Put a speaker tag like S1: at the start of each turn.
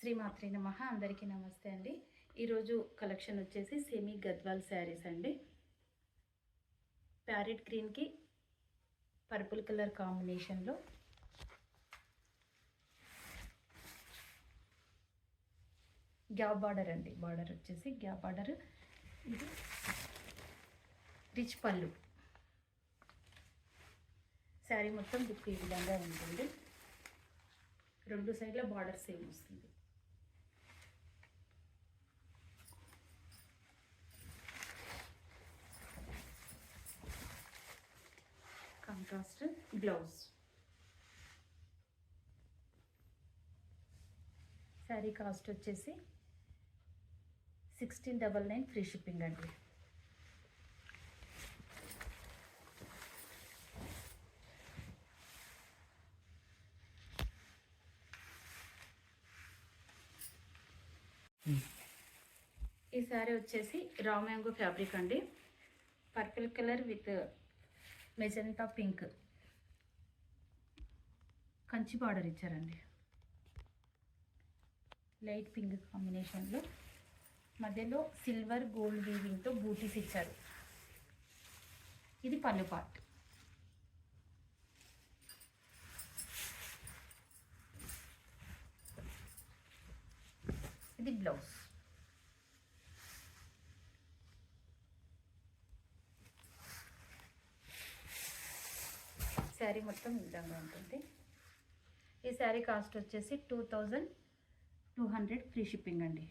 S1: శ్రీమాత్రే నమః. అందరికీ నమస్తే అండి. ఈరోజు కలెక్షన్ వచ్చేసి సెమీ గద్వాల్ శారీస్ అండి. ప్యారెట్ గ్రీన్కి పర్పుల్ కలర్ కాంబినేషన్లో గ్యాప్ బార్డర్ అండి. బార్డర్ వచ్చేసి గ్యాప్ బార్డర్. ఇది రిచ్ పళ్ళు. శారీ మొత్తం లుక్ ఈ విధంగా ఉంటుంది. రెండు సైడ్ల బార్డర్ సేమ్ వస్తుంది. Contrast blouse. శారీ కాస్ట్ వచ్చేసి 1699 ఫ్రీ షిప్పింగ్ అండి. ఈ శారీ వచ్చేసి రా మ్యాంగో ఫ్యాబ్రిక్ అండి. Purple colour with magenta pink Kanchi border ఇచ్చారండి. లైట్ పింక్ కాంబినేషన్లో మధ్యలో సిల్వర్ గోల్డ్ వీవింగ్తో బూటీస్ ఇచ్చారు. ఇది పళ్ళు పార్ట్. ఇది బ్లౌజ్. శారీ మొత్తం ఈ విధంగా ఉంటుంది. ఈ శారీ కాస్ట్ వచ్చేసి 2200 ఫ్రీ షిప్పింగ్ అండి.